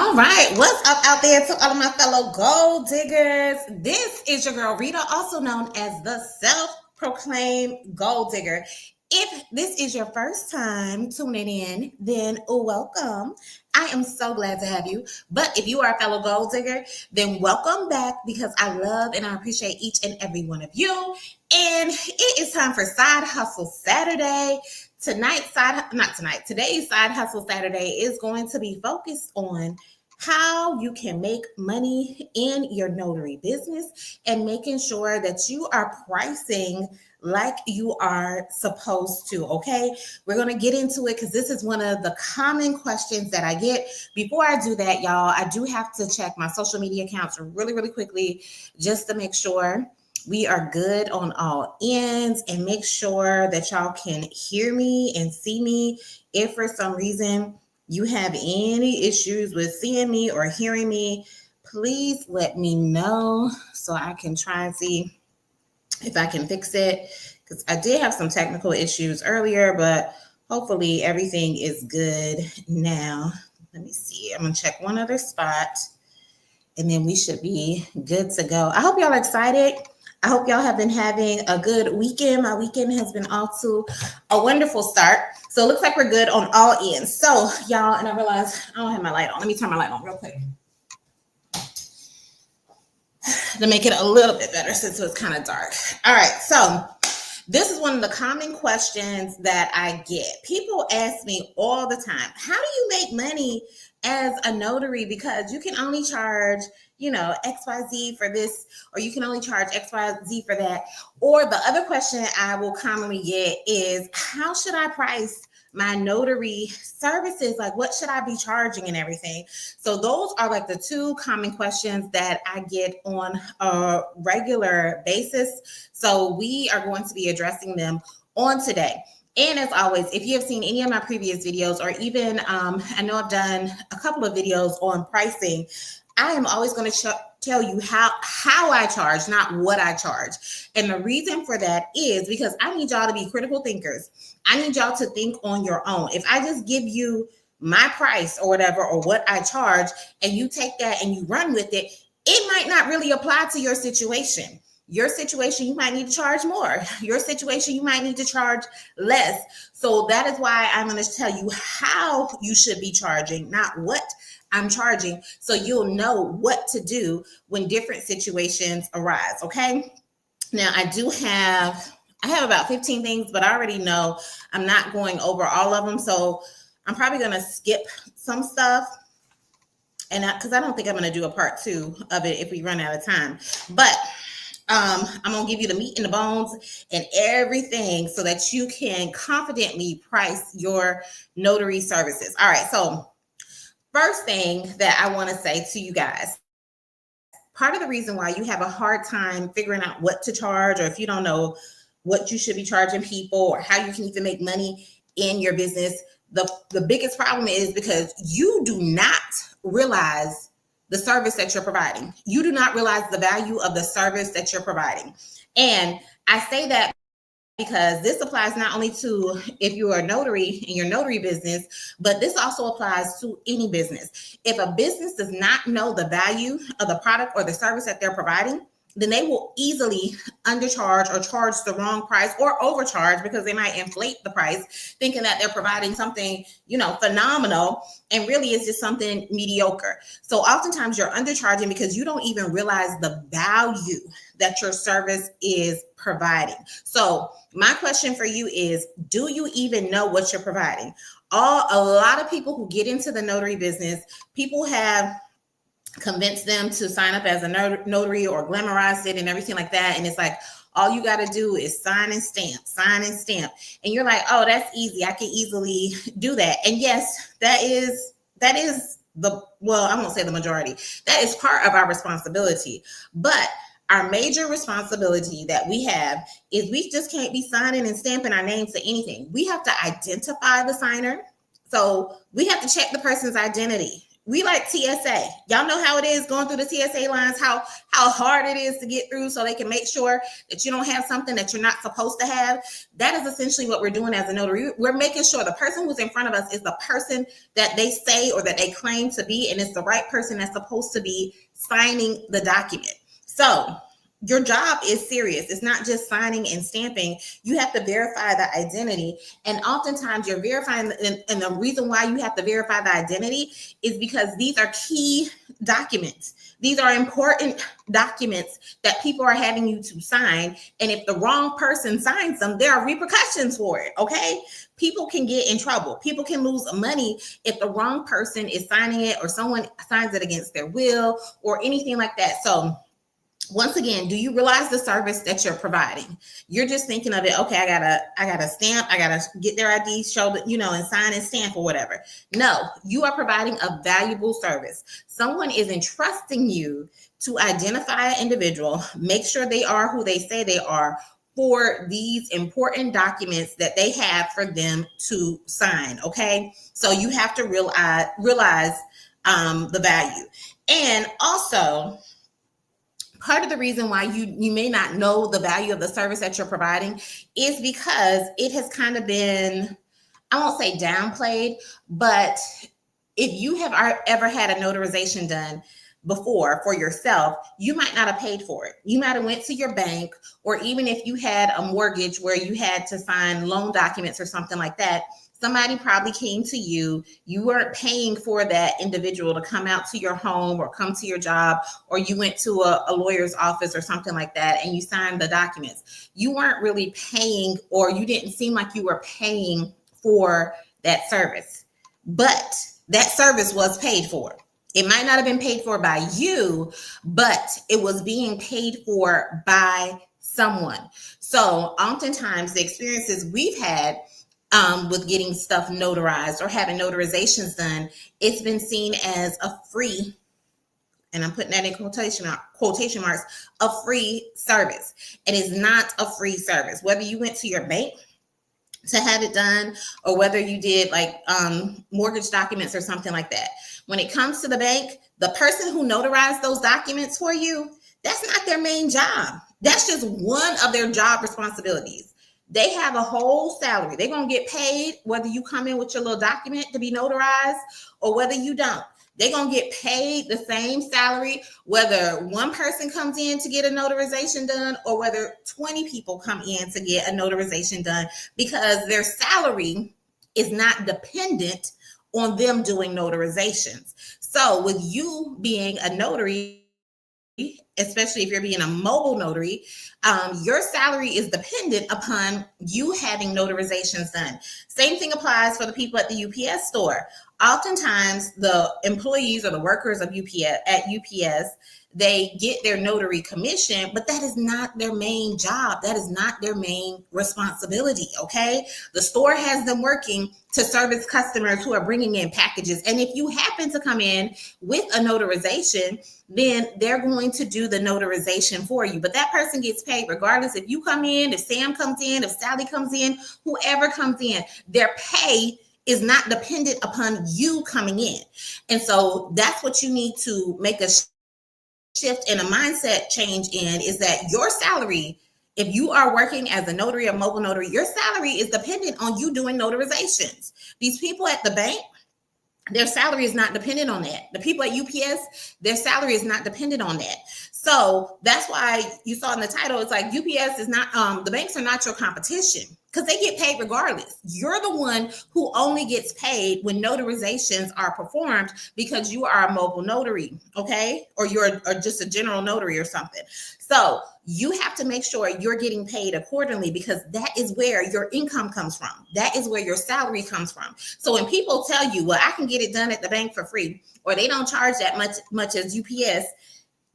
All right, what's up out there to all of my fellow gold diggers? This is your girl Rita, also known as the self-proclaimed gold digger. If this is your first time tuning in, then welcome. I am so glad to have you. But if you are a fellow gold digger, then welcome back because I love and I appreciate each and every one of you. And it is time for Side Hustle Saturday. Today's Side Hustle Saturday is going to be focused on how you can make money in your notary business and making sure that you are pricing like you are supposed to. Okay, we're going to get into it because this is one of the common questions that I get. Before I do that, y'all, I do have to check my social media accounts really quickly just to make sure we are good on all ends and make sure that y'all can hear me and see me. If for some reason you have any issues with seeing me or hearing me, please let me know so I can try and see if I can fix it, because I did have some technical issues earlier, but hopefully everything is good now. Let me see. I'm going to check one other spot and then we should be good to go. I hope y'all are excited. I hope y'all have been having a good weekend. My weekend has been off to a wonderful start. So it looks like we're good on all ends. So y'all, and I realize I don't have my light on. Let me turn my light on real quick to make it a little bit better since it was kind of dark. All right, so this is one of the common questions that I get. People ask me all the time, how do you make money as a notary? Because you can only charge, XYZ for this, or you can only charge XYZ for that. Or the other question I will commonly get is, how should I price my notary services? Like, what should I be charging and everything? So those are like the two common questions that I get on a regular basis. So we are going to be addressing them on today. And as always, if you have seen any of my previous videos, or even I know I've done a couple of videos on pricing, I am always going to tell you how I charge, not what I charge. And the reason for that is because I need y'all to be critical thinkers. I need y'all to think on your own. If I just give you my price or whatever, or what I charge, and you take that and you run with it, it might not really apply to your situation. Your situation, you might need to charge more. Your situation, you might need to charge less. So that is why I'm going to tell you how you should be charging, not what I'm charging, so you'll know what to do when different situations arise. Okay. Now I have about 15 things, but I already know I'm not going over all of them. So I'm probably going to skip some stuff, and because I don't think I'm going to do a part 2 of it if we run out of time. But I'm going to give you the meat and the bones and everything so that you can confidently price your notary services. All right. So first thing that I want to say to you guys, part of the reason why you have a hard time figuring out what to charge, or if you don't know what you should be charging people or how you can even make money in your business, the biggest problem is because you do not realize the service that you're providing. You do not realize the value of the service that you're providing. And I say that because this applies not only to if you are a notary in your notary business, but this also applies to any business. If a business does not know the value of the product or the service that they're providing, then they will easily undercharge or charge the wrong price, or overcharge, because they might inflate the price thinking that they're providing something, phenomenal, and really it's just something mediocre. So oftentimes you're undercharging because you don't even realize the value that your service is providing. So my question for you is, do you even know what you're providing? A lot of people who get into the notary business, people have convinced them to sign up as a notary or glamorize it and everything like that. And it's like, all you got to do is sign and stamp. And you're like, oh, that's easy. I can easily do that. And yes, that is I won't say the majority. That is part of our responsibility. But our major responsibility that we have is we just can't be signing and stamping our names to anything. We have to identify the signer. So we have to check the person's identity. we like TSA. Y'all know how it is going through the TSA lines, how hard it is to get through so they can make sure that you don't have something that you're not supposed to have. That is essentially what we're doing as a notary. We're making sure the person who's in front of us is the person that they say or that they claim to be, and it's the right person that's supposed to be signing the document. So your job is serious. It's not just signing and stamping. You have to verify the identity. And oftentimes you're verifying, and the reason why you have to verify the identity is because these are key documents. These are important documents that people are having you to sign. And if the wrong person signs them, there are repercussions for it, okay? People can get in trouble. People can lose money if the wrong person is signing it or someone signs it against their will or anything like that. So once again, do you realize the service that you're providing? You're just thinking of it, okay, I gotta stamp, I gotta get their ID, show that, and sign and stamp or whatever. No, you are providing a valuable service. Someone is entrusting you to identify an individual, make sure they are who they say they are for these important documents that they have for them to sign, okay? So you have to realize the value. And also, part of the reason why you may not know the value of the service that you're providing is because it has kind of been, I won't say downplayed, but if you have ever had a notarization done before for yourself, you might not have paid for it. You might have went to your bank, or even if you had a mortgage where you had to sign loan documents or something like that, somebody probably came to you. You weren't paying for that individual to come out to your home or come to your job, or you went to a lawyer's office or something like that and you signed the documents. You weren't really paying, or you didn't seem like you were paying for that service, but that service was paid for. It might not have been paid for by you, but it was being paid for by someone. So oftentimes the experiences we've had with getting stuff notarized or having notarizations done, it's been seen as a free, and I'm putting that in quotation marks, a free service. It is not a free service. Whether you went to your bank to have it done, or whether you did like mortgage documents or something like that. When it comes to the bank, the person who notarized those documents for you, that's not their main job. That's just one of their job responsibilities. They have a whole salary. They're going to get paid whether you come in with your little document to be notarized or whether you don't. They're going to get paid the same salary, whether one person comes in to get a notarization done or whether 20 people come in to get a notarization done, because their salary is not dependent on them doing notarizations. So with you being a notary, especially if you're being a mobile notary, your salary is dependent upon you having notarizations done. Same thing applies for the people at the UPS store. Oftentimes, the employees or the workers of UPS, they get their notary commission, but that is not their main job. That is not their main responsibility, okay? The store has them working to service customers who are bringing in packages. And if you happen to come in with a notarization, then they're going to do the notarization for you. But that person gets paid regardless if you come in, if Sam comes in, if Sally comes in, whoever comes in, their pay is not dependent upon you coming in. And so that's what you need to make a shift and a mindset change in, is that your salary, if you are working as a notary or mobile notary, your salary is dependent on you doing notarizations. These people at the bank, their salary is not dependent on that. The people at UPS, their salary is not dependent on that. So that's why you saw in the title, it's like UPS is not, the banks are not your competition, because they get paid regardless. You're the one who only gets paid when notarizations are performed because you are a mobile notary, okay? Or you're just a general notary or something. So you have to make sure you're getting paid accordingly, because that is where your income comes from. That is where your salary comes from. So when people tell you, well, I can get it done at the bank for free, or they don't charge that much as UPS,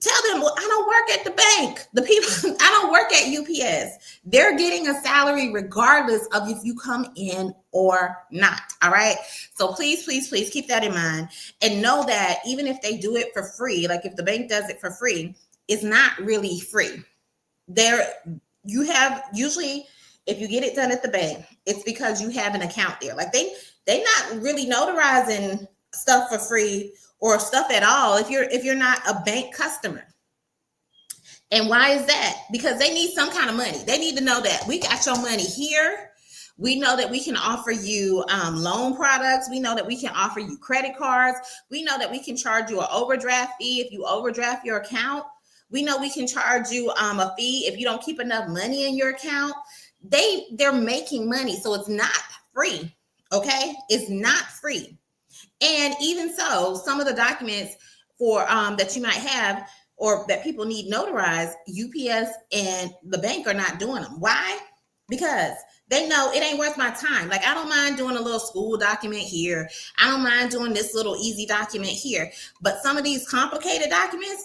tell them, well, I don't work at the bank. The people, I don't work at UPS. They're getting a salary regardless of if you come in or not. All right. So please, please, please keep that in mind, and know that even if they do it for free, like if the bank does it for free, it's not really free. You have, usually if you get it done at the bank, it's because you have an account there. Like they not really notarizing stuff for free or stuff at all if you're not a bank customer. And why is that? Because they need some kind of money. They need to know that we got your money here. We know that we can offer you loan products. We know that we can offer you credit cards. We know that we can charge you an overdraft fee if you overdraft your account. We know we can charge you a fee if you don't keep enough money in your account. They're making money, so it's not free. Okay, it's not free. And even so, some of the documents for that you might have or that people need notarized, UPS and the bank are not doing them. Why? Because they know it ain't worth my time. Like, I don't mind doing a little school document here. I don't mind doing this little easy document here. But some of these complicated documents,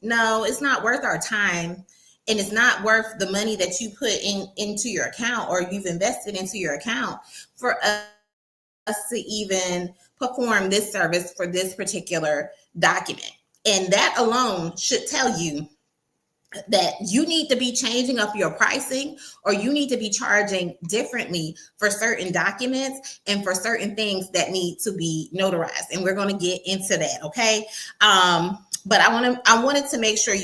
no, it's not worth our time. And it's not worth the money that you put into your account or you've invested into your account for us to even perform this service for this particular document. And that alone should tell you that you need to be changing up your pricing or you need to be charging differently for certain documents and for certain things that need to be notarized. And we're going to get into that. Okay. But I wanted to make sure,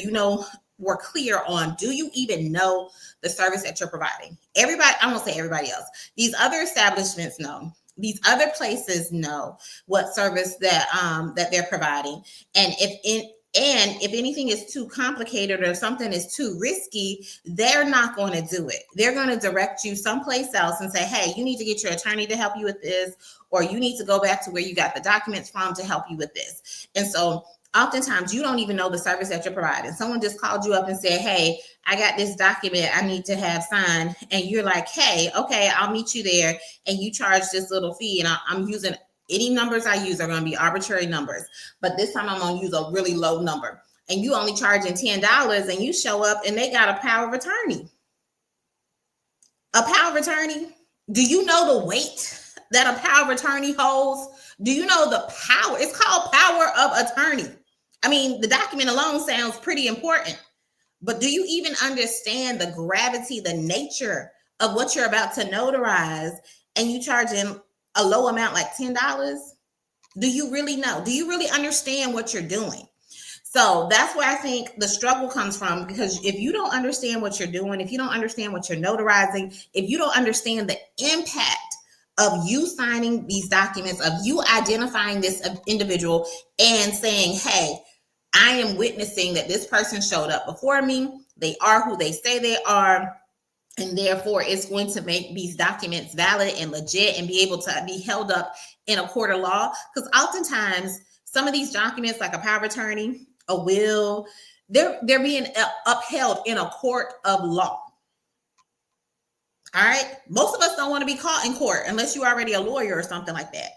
we're clear on, do you even know the service that you're providing? Everybody, I won't say everybody else. These other establishments know. These other places know what service that they're providing. And if anything is too complicated or something is too risky, they're not going to do it. They're going to direct you someplace else and say, hey, you need to get your attorney to help you with this, or you need to go back to where you got the documents from to help you with this. And so oftentimes you don't even know the service that you're providing. Someone just called you up and said, hey, I got this document I need to have signed. And you're like, hey, okay, I'll meet you there. And you charge this little fee. And I'm using any numbers I use are going to be arbitrary numbers. But this time I'm going to use a really low number. And you only charging $10 and you show up and they got a power of attorney. A power of attorney? Do you know the weight that a power of attorney holds? Do you know the power? It's called power of attorney. I mean, the document alone sounds pretty important, but do you even understand the gravity, the nature of what you're about to notarize, and you charging a low amount like $10? Do you really know? Do you really understand what you're doing? So that's where I think the struggle comes from, because if you don't understand what you're doing, if you don't understand what you're notarizing, if you don't understand the impact of you signing these documents, of you identifying this individual and saying, hey, I am witnessing that this person showed up before me. They are who they say they are. And therefore, it's going to make these documents valid and legit and be able to be held up in a court of law. Because oftentimes, some of these documents, like a power of attorney, a will, they're being upheld in a court of law. All right. Most of us don't want to be caught in court unless you're already a lawyer or something like that.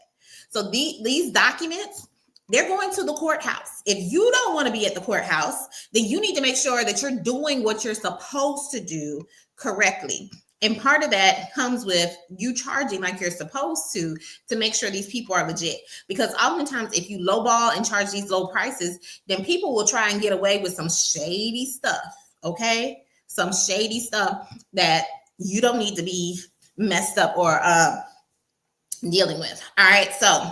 So these documents, they're going to the courthouse. If you don't want to be at the courthouse, then you need to make sure that you're doing what you're supposed to do correctly. And part of that comes with you charging like you're supposed to make sure these people are legit. Because oftentimes, if you lowball and charge these low prices, then people will try and get away with some shady stuff. Okay. Some shady stuff that you don't need to be messed up or dealing with. All right. So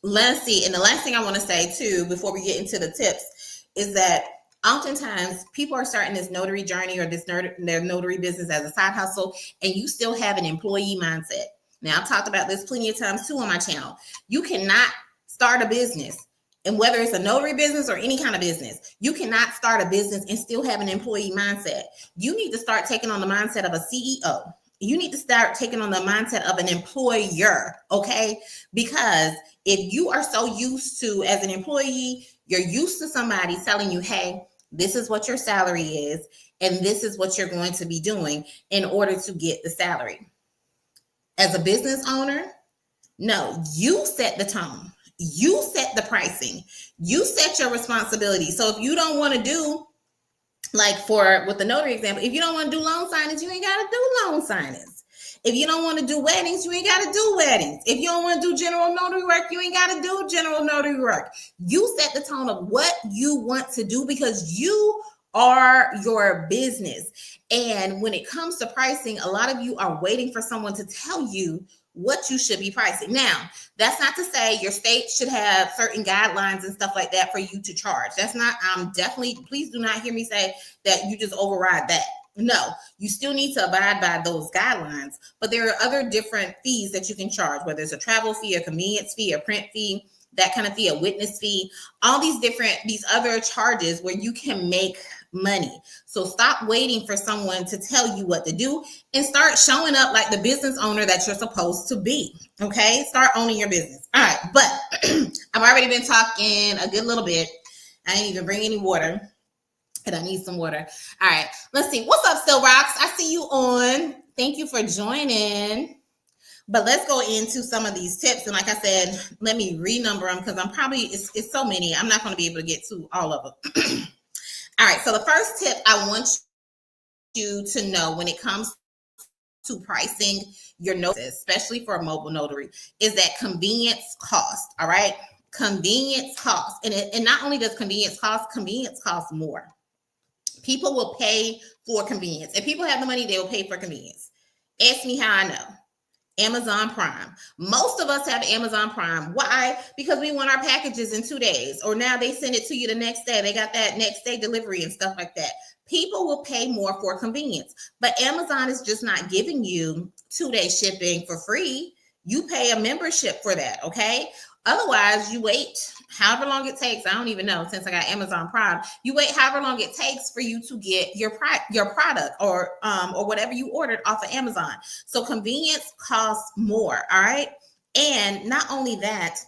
let's see. And the last thing I want to say too, before we get into the tips, is that oftentimes people are starting this notary journey or their notary business as a side hustle, and you still have an employee mindset. Now, I've talked about this plenty of times too on my channel. You cannot start a business, and whether it's a notary business or any kind of business, you cannot start a business and still have an employee mindset. You need to start taking on the mindset of a CEO. You need to start taking on the mindset of an employer, okay? Because if you are so used to, as an employee, you're used to somebody telling you, hey, this is what your salary is, and this is what you're going to be doing in order to get the salary. As a business owner, no, you set the tone. You set the pricing. You set your responsibility. So if you don't want to do, like with the notary example, if you don't want to do loan signings, you ain't got to do loan signings. If you don't want to do weddings, you ain't got to do weddings. If you don't want to do general notary work, you ain't got to do general notary work. You set the tone of what you want to do, because you are your business. And when it comes to pricing, a lot of you are waiting for someone to tell you what you should be pricing. Now, that's not to say your state should have certain guidelines and stuff like that for you to charge. That's not, definitely, please do not hear me say that you just override that. No, you still need to abide by those guidelines, but there are other different fees that you can charge, whether it's a travel fee, a convenience fee, a print fee, that kind of fee, a witness fee, all these other charges where you can make money. So stop waiting for someone to tell you what to do and start showing up like the business owner that you're supposed to be. Okay, start owning your business. All right, but I've already been talking a good little bit. I didn't even bring any water, and I need some water. All right, let's see. What's up, Still Rocks? I see you on. Thank you for joining. But let's go into some of these tips. And like I said, let me renumber them because it's so many. I'm not going to be able to get to all of them. All right. So the first tip I want you to know when it comes to pricing your notices, especially for a mobile notary, is that convenience cost. All right. Convenience cost. And not only does convenience cost more. People will pay for convenience. If people have the money, they will pay for convenience. Ask me how I know. Amazon Prime. Most of us have Amazon Prime. Why? Because we want our packages in 2 days, or now they send it to you the next day. They got that next day delivery and stuff like that. People will pay more for convenience, but Amazon is just not giving you 2-day shipping for free. You pay a membership for that, okay? Otherwise, you wait however long it takes. I don't even know, since I got Amazon Prime. You wait however long it takes for you to get your product or whatever you ordered off of Amazon. So convenience costs more, all right? And not only that,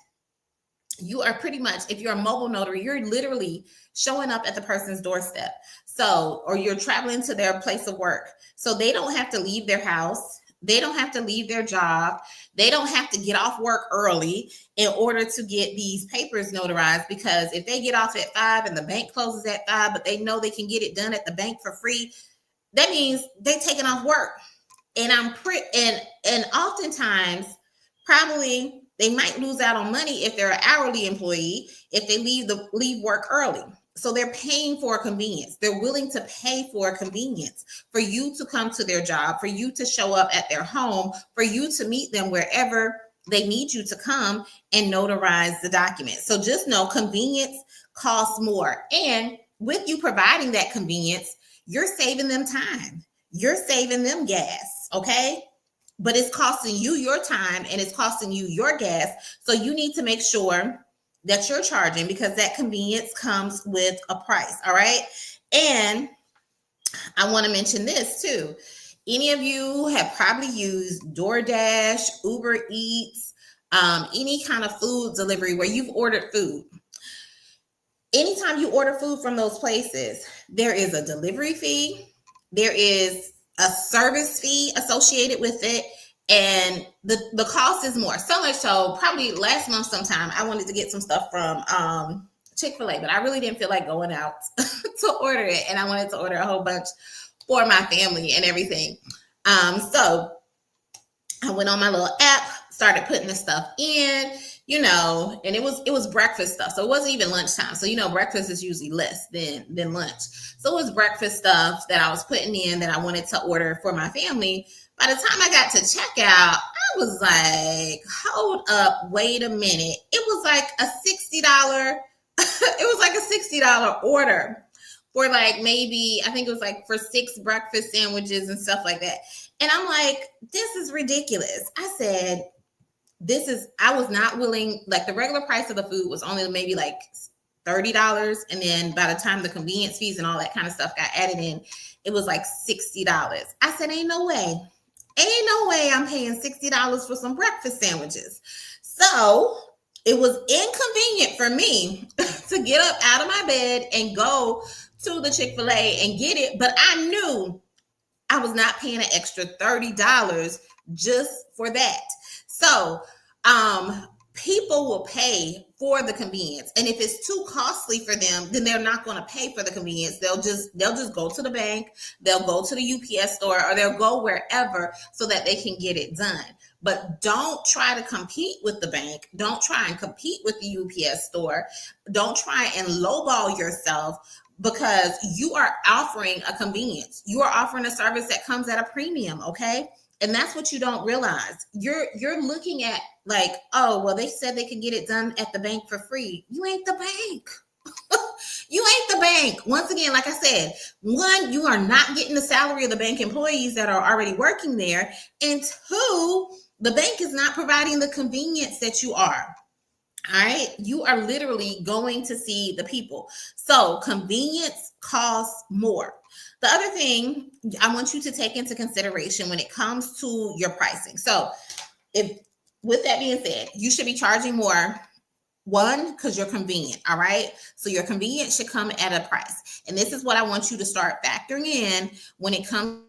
you are pretty much, if you're a mobile notary, you're literally showing up at the person's doorstep. So, or you're traveling to their place of work. So they don't have to leave their house. They don't have to leave their job. They don't have to get off work early in order to get these papers notarized, because if they get off at 5 and the bank closes at 5, but they know they can get it done at the bank for free, that means they're taking off work. And and oftentimes, probably they might lose out on money if they're an hourly employee, if they leave work early. So they're paying for a convenience. They're willing to pay for a convenience for you to come to their job, for you to show up at their home, for you to meet them wherever they need you to come and notarize the document. So just know convenience costs more. And with you providing that convenience, you're saving them time. You're saving them gas, okay? But it's costing you your time and it's costing you your gas. So you need to make sure that you're charging, because that convenience comes with a price. All right. And I want to mention this too. Any of you have probably used DoorDash, Uber Eats, any kind of food delivery where you've ordered food. Anytime you order food from those places, there is a delivery fee. There is a service fee associated with it. And the cost is more. So much so, probably last month sometime, I wanted to get some stuff from Chick-fil-A, but I really didn't feel like going out to order it. And I wanted to order a whole bunch for my family and everything. So I went on my little app, started putting the stuff in, and it was breakfast stuff. So it wasn't even lunchtime. So, breakfast is usually less than lunch. So it was breakfast stuff that I was putting in that I wanted to order for my family. By the time I got to checkout, I was like, hold up, wait a minute. It was like a $60, $60 order for like maybe, I think it was like for 6 breakfast sandwiches and stuff like that. And I'm like, this is ridiculous. I said, I was not willing, like the regular price of the food was only maybe like $30. And then by the time the convenience fees and all that kind of stuff got added in, it was like $60. I said, ain't no way I'm paying $60 for some breakfast sandwiches. So it was inconvenient for me to get up out of my bed and go to the Chick-fil-A and get it. But I knew I was not paying an extra $30 just for that. So people will pay for the convenience. And if it's too costly for them, then they're not going to pay for the convenience. They'll just go to the bank, they'll go to the UPS store, or they'll go wherever so that they can get it done. But don't try to compete with the bank. Don't try and compete with the UPS store. Don't try and lowball yourself, because you are offering a convenience. You are offering a service that comes at a premium, okay? And that's what you don't realize. You're looking at like, oh, well, they said they could get it done at the bank for free. You ain't the bank. You ain't the bank. Once again, like I said, one, you are not getting the salary of the bank employees that are already working there. And two, the bank is not providing the convenience that you are. All right. You are literally going to see the people. So convenience costs more. The other thing I want you to take into consideration when it comes to your pricing. So if, with that being said, you should be charging more. One, because you're convenient. All right. So your convenience should come at a price. And this is what I want you to start factoring in when it comes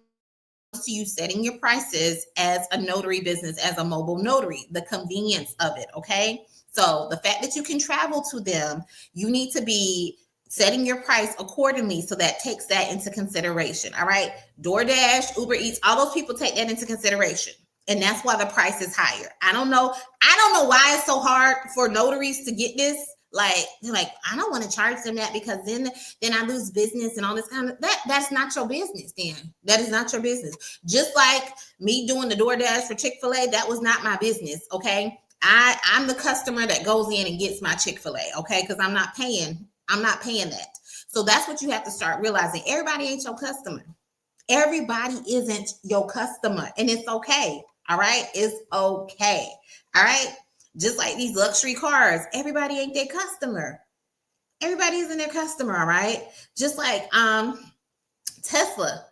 to you setting your prices as a notary business, as a mobile notary, the convenience of it. Okay. So the fact that you can travel to them, you need to be setting your price accordingly. So that takes that into consideration. All right. DoorDash, Uber Eats, all those people take that into consideration. And that's why the price is higher. I don't know why it's so hard for notaries to get this. Like, I don't want to charge them that because then I lose business and all this kind of that's not your business. Then that is not your business. Just like me doing the DoorDash for Chick-fil-A, that was not my business. Okay. I'm the customer that goes in and gets my Chick-fil-A. Okay. Because I'm not paying that. So that's what you have to start realizing. Everybody ain't your customer. Everybody isn't your customer, and it's okay. All right. It's okay. All right. Just like these luxury cars, everybody ain't their customer. Everybody isn't their customer. All right. Just like Tesla.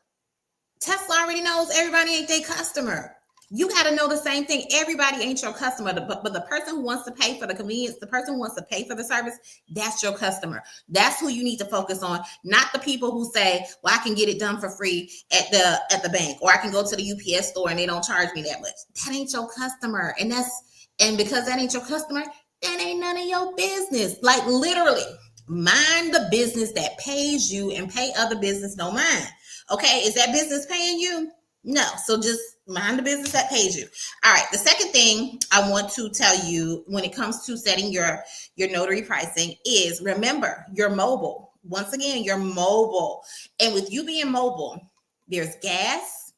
Tesla already knows everybody ain't their customer. You got to know the same thing. Everybody ain't your customer, but the person who wants to pay for the convenience, the person who wants to pay for the service, that's your customer. That's who you need to focus on, not the people who say, well, I can get it done for free at the bank, or I can go to the UPS store and they don't charge me that much. That ain't your customer. And because that ain't your customer, that ain't none of your business. Like literally, mind the business that pays you and pay other business no mind. Okay, is that business paying you? No. So just mind the business that pays you. All right. The second thing I want to tell you when it comes to setting your notary pricing is, remember, you're mobile. Once again, you're mobile. And with you being mobile, there's gas,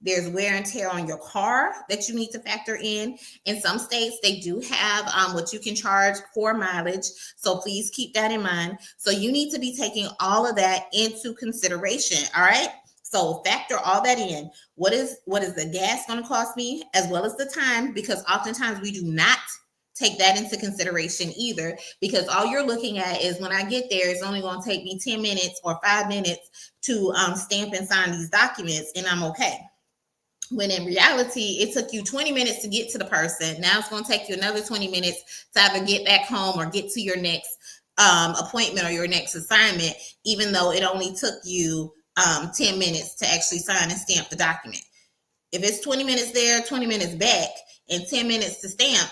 there's wear and tear on your car that you need to factor in. In some states, they do have what you can charge for mileage. So please keep that in mind. So you need to be taking all of that into consideration. All right. So factor all that in. What is the gas going to cost me, as well as the time? Because oftentimes we do not take that into consideration either, because all you're looking at is when I get there, it's only going to take me 10 minutes or 5 minutes to stamp and sign these documents, and I'm okay. When in reality, it took you 20 minutes to get to the person. Now it's going to take you another 20 minutes to either get back home or get to your next appointment or your next assignment, even though it only took you 10 minutes to actually sign and stamp the document. If it's 20 minutes there, 20 minutes back, and 10 minutes to stamp,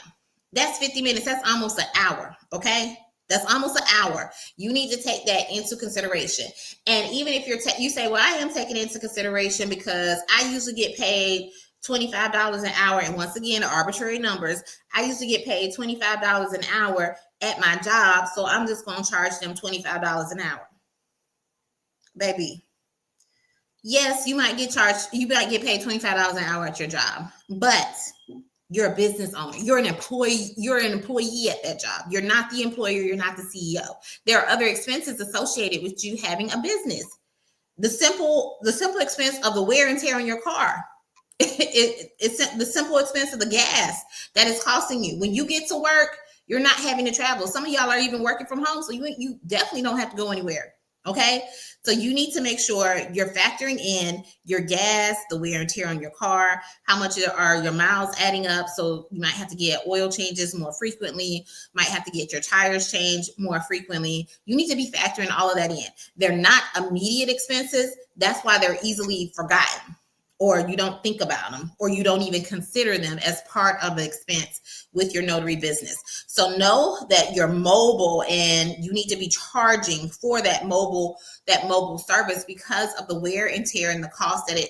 that's 50 minutes. That's almost an hour. Okay. That's almost an hour. You need to take that into consideration. And even if you say, well, I am taking it into consideration because I usually get paid $25 an hour. And once again, arbitrary numbers, I usually get paid $25 an hour at my job. So I'm just going to charge them $25 an hour. Baby. Yes, you might get paid $25 an hour at your job, but you're a business owner. You're an employee. You're an employee at that job. You're not the employer. You're not the CEO. There are other expenses associated with you having a business. The simple expense of the wear and tear on your car. It's the simple expense of the gas that is costing you. When you get to work, you're not having to travel. Some of y'all are even working from home, so you definitely don't have to go anywhere. Okay. So you need to make sure you're factoring in your gas, the wear and tear on your car, how much are your miles adding up. So you might have to get oil changes more frequently, might have to get your tires changed more frequently. You need to be factoring all of that in. They're not immediate expenses. That's why they're easily forgotten, or you don't think about them, or you don't even consider them as part of the expense with your notary business. So know that you're mobile and you need to be charging for that mobile service because of the wear and tear and the cost that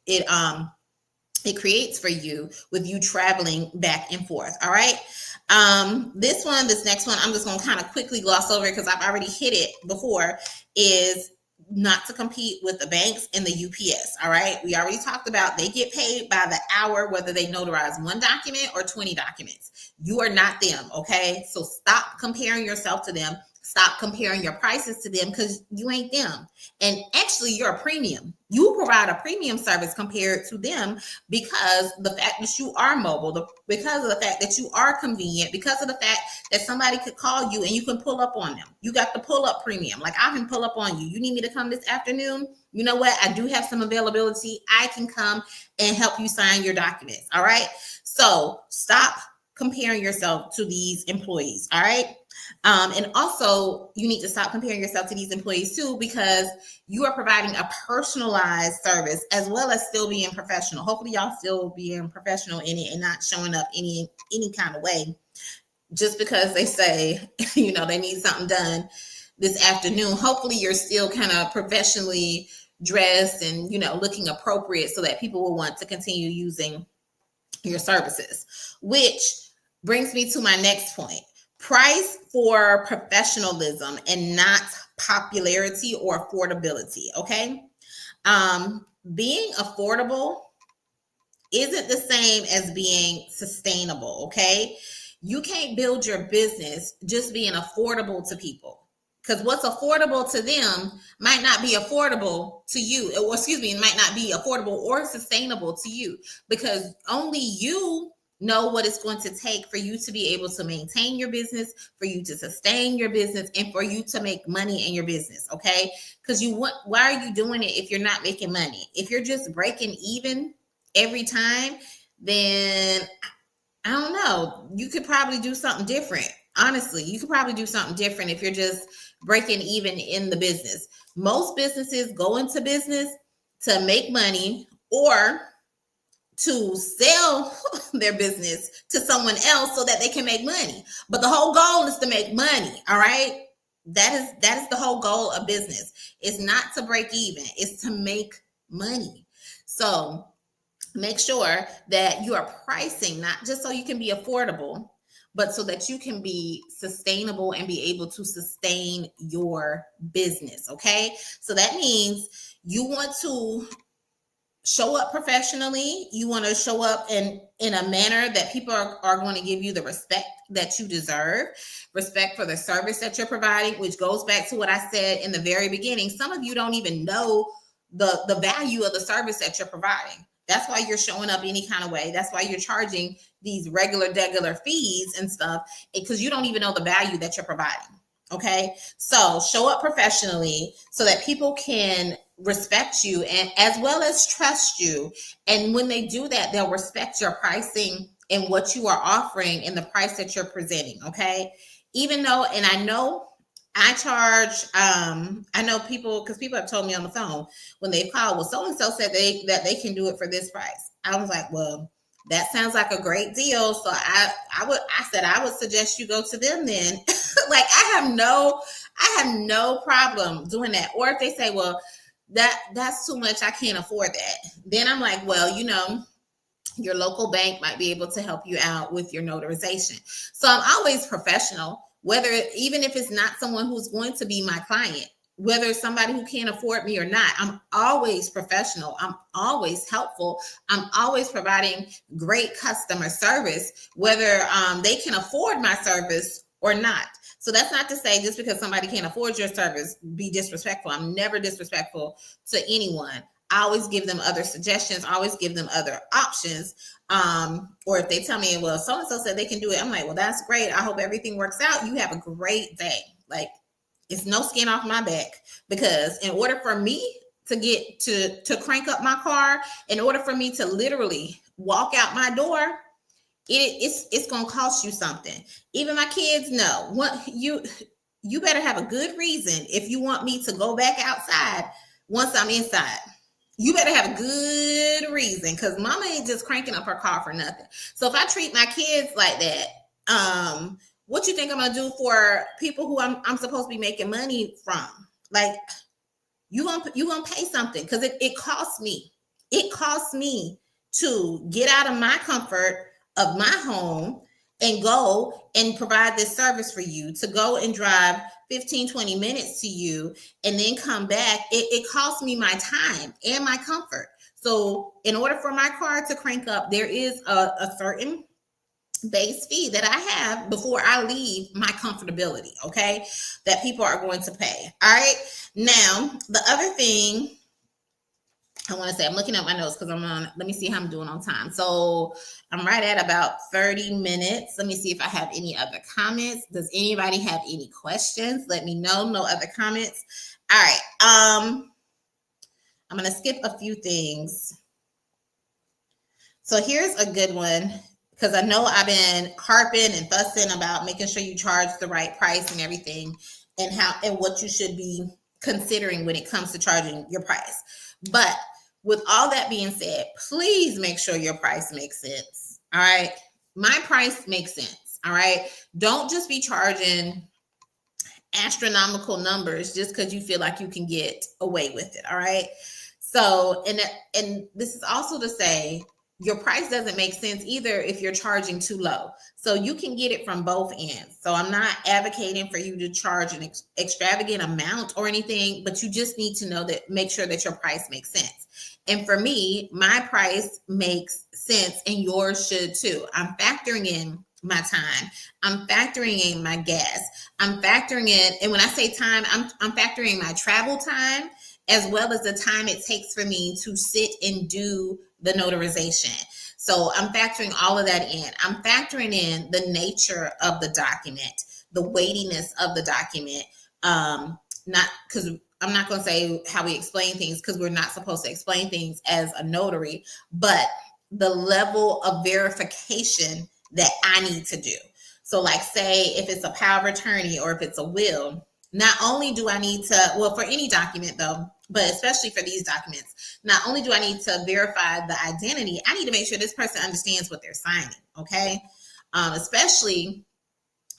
it creates for you with you traveling back and forth. All right. This next one, I'm just going to kind of quickly gloss over because I've already hit it before, is not to compete with the banks and the UPS. All right. We already talked about they get paid by the hour, whether they notarize 1 document or 20 documents. You are not them. Okay. So stop comparing yourself to them. Stop comparing your prices to them because you ain't them. And actually, you're a premium. You provide a premium service compared to them because the fact that you are mobile, because of the fact that you are convenient, because of the fact that somebody could call you and you can pull up on them. You got the pull up premium. Like I can pull up on you. You need me to come this afternoon? You know what? I do have some availability. I can come and help you sign your documents. All right. So stop comparing yourself to these employees. All right. And also, you need to stop comparing yourself to these employees too, because you are providing a personalized service as well as still being professional. Hopefully, y'all still being professional in it and not showing up any kind of way just because they say, they need something done this afternoon. Hopefully, you're still kind of professionally dressed and, looking appropriate so that people will want to continue using your services, which brings me to my next point. Price for professionalism and not popularity or affordability. Okay. Being affordable isn't the same as being sustainable. Okay. You can't build your business just being affordable to people, because what's affordable to them might not be affordable to you, or it might not be affordable or sustainable to you, because only you know what it's going to take for you to be able to maintain your business, for you to sustain your business, and for you to make money in your business. Okay. Because why are you doing it if you're not making money? If you're just breaking even every time, then I don't know. You could probably do something different. Honestly, you could probably do something different if you're just breaking even in the business. Most businesses go into business to make money or to sell their business to someone else so that they can make money. But the whole goal is to make money. All right. That is the whole goal of business. It's not to break even. It's to make money. So make sure that you are pricing not just so you can be affordable, but so that you can be sustainable and be able to sustain your business. Okay. So that means you want to show up professionally. You want to show up in a manner that people are going to give you the respect that you deserve, respect for the service that you're providing, which goes back to what I said in the very beginning. Some of you don't even know the value of the service that you're providing. That's why you're showing up any kind of way. That's why you're charging these regular fees and stuff, because you don't even know the value that you're providing. Okay. So show up professionally so that people can respect you and as well as trust you. And when they do that, they'll respect your pricing and what you are offering and the price that you're presenting. Okay. Even though, and I know I charge, I know people, because people have told me on the phone when they've called, well, so-and-so said that they can do it for this price. I was like, well, that sounds like a great deal. So I said I would suggest you go to them then. Like I have no problem doing that. Or if they say, well, that's too much, I can't afford that. Then I'm like, well, your local bank might be able to help you out with your notarization. So I'm always professional, even if it's not someone who's going to be my client, whether it's somebody who can't afford me or not. I'm always professional. I'm always helpful. I'm always providing great customer service, whether they can afford my service or not. So that's not to say just because somebody can't afford your service, be disrespectful. I'm never disrespectful to anyone. I always give them other suggestions, always give them other options. Or if they tell me, well, so-and-so said they can do it, I'm like, well, that's great. I hope everything works out. You have a great day. Like, it's no skin off my back, because in order for me to get to crank up my car, in order for me to literally walk out my door, it's going to cost you something. Even my kids know what you better have a good reason if you want me to go back outside once I'm inside. You better have a good reason, because mama ain't just cranking up her car for nothing. So if I treat my kids like that, what you think I'm gonna do for people who I'm supposed to be making money from? Like, you gonna pay something, because it costs me. It costs me to get out of my comfort of my home and go and provide this service for you, to go and drive 15-20 minutes to you and then come back, it costs me my time and my comfort. So in order for my car to crank up, there is a certain base fee that I have before I leave my comfortability, okay, that people are going to pay. All right. Now, the other thing I want to say, I'm looking at my notes because let me see how I'm doing on time. So I'm right at about 30 minutes. Let me see if I have any other comments. Does anybody have any questions? Let me know. No other comments. All right. I'm going to skip a few things. So here's a good one, because I know I've been harping and fussing about making sure you charge the right price and everything, and what you should be considering when it comes to charging your price. But with all that being said, please make sure your price makes sense. All right. My price makes sense. All right. Don't just be charging astronomical numbers just because you feel like you can get away with it. All right. So, and this is also to say, your price doesn't make sense either if you're charging too low. So you can get it from both ends. So I'm not advocating for you to charge an extravagant amount or anything, but you just need to know that, make sure that your price makes sense. And for me, my price makes sense and yours should too. I'm factoring in my time. I'm factoring in my gas. I'm factoring in, and when I say time, I'm factoring my travel time as well as the time it takes for me to sit and do the notarization. So I'm factoring all of that in. I'm factoring in the nature of the document, the weightiness of the document. Not because I'm not going to say how we explain things, because we're not supposed to explain things as a notary, but the level of verification that I need to do. So like, say if it's a power of attorney or if it's a will, not only do I need to, well, for any document though, but especially for these documents, not only do I need to verify the identity, I need to make sure this person understands what they're signing, okay? Especially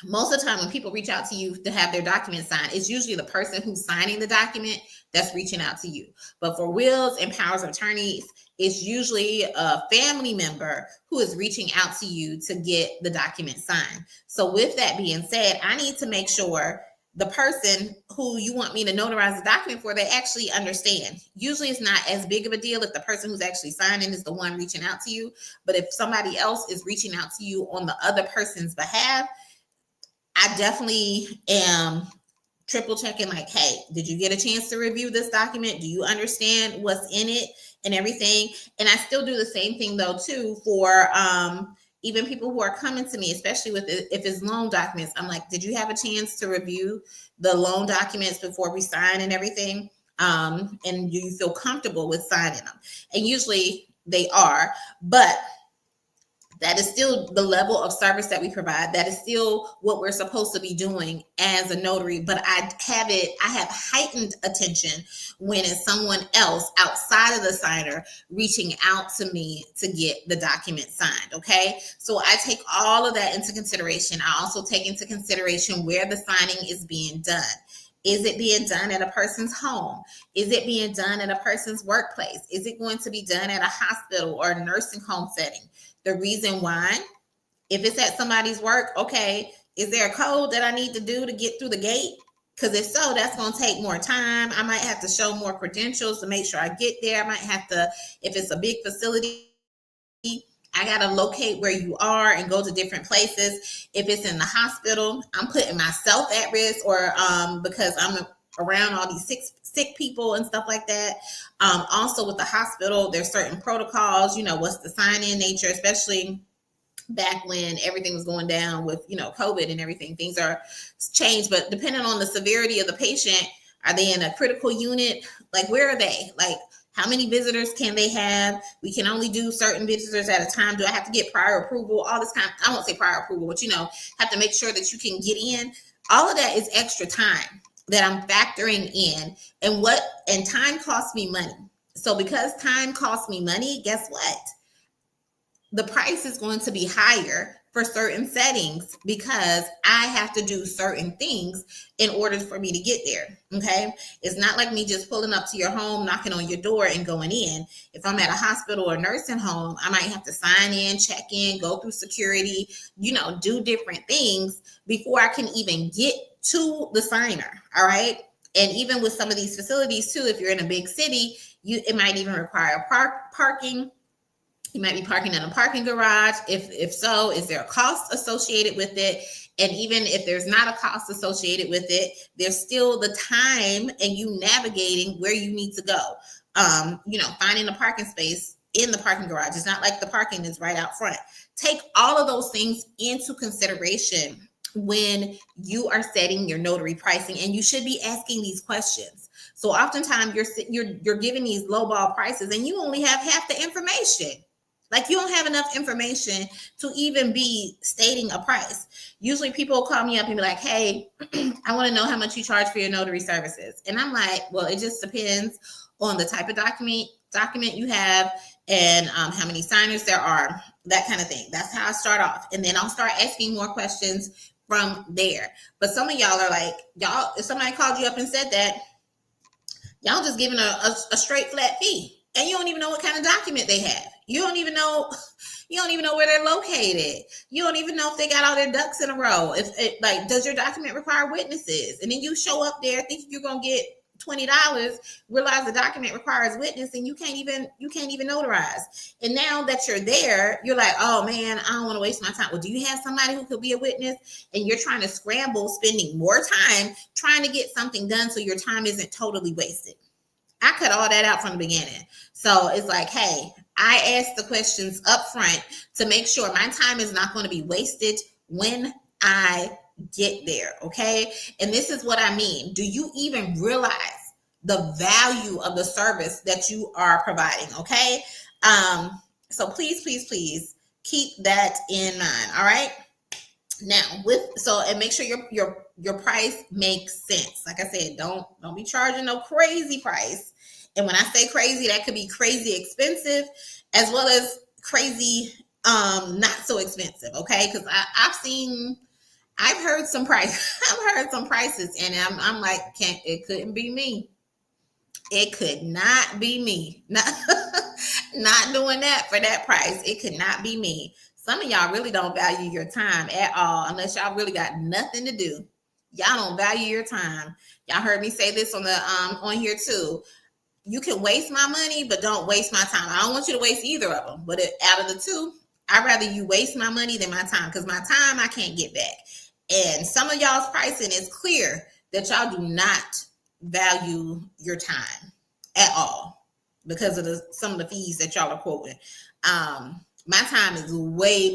most of the time when people reach out to you to have their document signed, it's usually the person who's signing the document that's reaching out to you. But for wills and powers of attorneys, it's usually a family member who is reaching out to you to get the document signed. So with that being said, I need to make sure the person who you want me to notarize the document for, they actually understand. Usually it's not as big of a deal if the person who's actually signing is the one reaching out to you. But if somebody else is reaching out to you on the other person's behalf, I definitely am triple checking, like, hey, did you get a chance to review this document? Do you understand what's in it and everything? And I still do the same thing though too for even people who are coming to me, especially with if it's loan documents. I'm like, did you have a chance to review the loan documents before we sign and everything? And do you feel comfortable with signing them? And usually they are, but that is still the level of service that we provide. That is still what we're supposed to be doing as a notary. But I have heightened attention when it's someone else outside of the signer reaching out to me to get the document signed. Okay. So I take all of that into consideration. I also take into consideration where the signing is being done. Is it being done at a person's home? Is it being done at a person's workplace? Is it going to be done at a hospital or a nursing home setting? The reason why, if it's at somebody's work, okay, is there a code that I need to do to get through the gate? Because if so, that's going to take more time. I might have to show more credentials to make sure I get there. I might have to, if it's a big facility, I got to locate where you are and go to different places. If it's in the hospital, I'm putting myself at risk, or because I'm around all these sick people and stuff like that. Also with the hospital, there's certain protocols, what's the sign-in nature, especially back when everything was going down with, COVID and everything. Things are changed, but depending on the severity of the patient, are they in a critical unit? Like, where are they? Like, how many visitors can they have? We can only do certain visitors at a time. Do I have to get prior approval? All this kind of, I won't say prior approval, but have to make sure that you can get in. All of that is extra time that I'm factoring in, and time costs me money. So because time costs me money, guess what? The price is going to be higher for certain settings because I have to do certain things in order for me to get there. Okay. It's not like me just pulling up to your home, knocking on your door and going in. If I'm at a hospital or nursing home, I might have to sign in, check in, go through security, do different things before I can even get to the signer. All right. And even with some of these facilities too, if you're in a big city, it might even require parking. You might be parking in a parking garage. If so, is there a cost associated with it? And even if there's not a cost associated with it, there's still the time and you navigating where you need to go. Finding a parking space in the parking garage. It's not like the parking is right out front. Take all of those things into consideration when you are setting your notary pricing, and you should be asking these questions. So oftentimes you're giving these lowball prices and you only have half the information. Like you don't have enough information to even be stating a price. Usually people will call me up and be like, hey, I want to know how much you charge for your notary services. And I'm like, well, it just depends on the type of document you have and how many signers there are, that kind of thing. That's how I start off. And then I'll start asking more questions from there. But some of y'all are like, if somebody called you up and said that, y'all just giving a straight flat fee. And you don't even know what kind of document they have. You don't even know where they're located. You don't even know if they got all their ducks in a row. Does your document require witnesses? And then you show up there thinking you're gonna get $20, realize the document requires witness, and you can't even notarize. And now that you're there, you're like, oh man, I don't want to waste my time. Well, do you have somebody who could be a witness? And you're trying to scramble, spending more time trying to get something done so your time isn't totally wasted. I cut all that out from the beginning. So it's like, hey, I ask the questions up front to make sure my time is not going to be wasted when I get there. Okay. And this is what I mean. Do you even realize the value of the service that you are providing? Okay. So please keep that in mind. All right. Now and make sure your price makes sense. Like I said, don't be charging no crazy price. And when I say crazy, that could be crazy expensive as well as crazy not so expensive. Okay, because I've heard some prices, and I'm like, it couldn't be me. It could not be me. Not doing that for that price. It could not be me. Some of y'all really don't value your time at all unless y'all really got nothing to do. Y'all don't value your time. Y'all heard me say this on here too. You can waste my money, but don't waste my time. I don't want you to waste either of them. But out of the two, I'd rather you waste my money than my time, because my time I can't get back. And some of y'all's pricing is clear that y'all do not value your time at all because of some of the fees that y'all are quoting. My time is way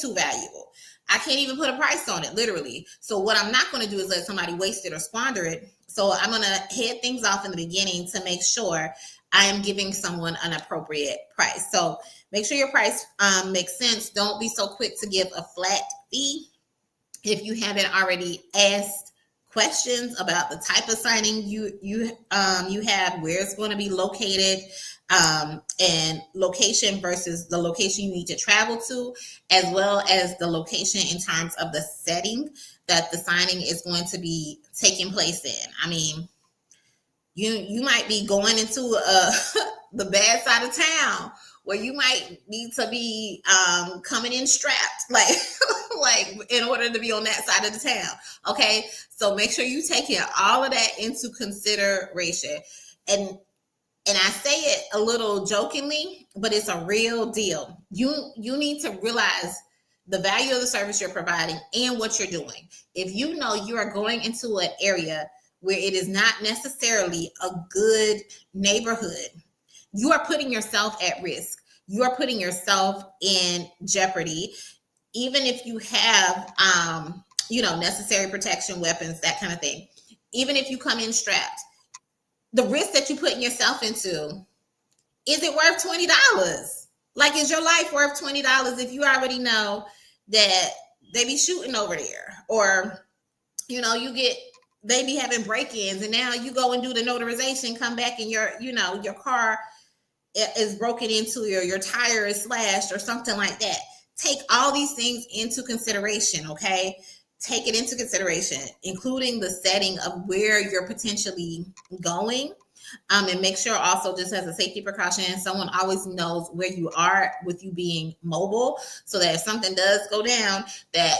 too valuable. I can't even put a price on it, literally. So what I'm not going to do is let somebody waste it or squander it. So I'm going to head things off in the beginning to make sure I am giving someone an appropriate price. So make sure your price makes sense. Don't be so quick to give a flat fee. If you haven't already asked questions about the type of signing you have, where it's going to be located, and location versus the location you need to travel to, as well as the location in terms of the setting that the signing is going to be taking place in. I mean, you might be going into the bad side of town where you might need to be coming in strapped, like in order to be on that side of the town. Okay, so make sure you taking all of that into consideration. And I say it a little jokingly, but it's a real deal. You need to realize the value of the service you're providing and what you're doing. If you know you are going into an area where it is not necessarily a good neighborhood, you are putting yourself at risk. You are putting yourself in jeopardy, even if you have, necessary protection, weapons, that kind of thing. Even if you come in strapped, the risk that you're putting yourself into, is it worth $20? Like, is your life worth $20 if you already know that they be shooting over there, or they be having break-ins, and now you go and do the notarization, come back and your car is broken into, or your tire is slashed or something like that. take all these things into consideration, okay? Take it into consideration, including the setting of where you're potentially going. And make sure also, just as a safety precaution, someone always knows where you are with you being mobile, so that if something does go down, that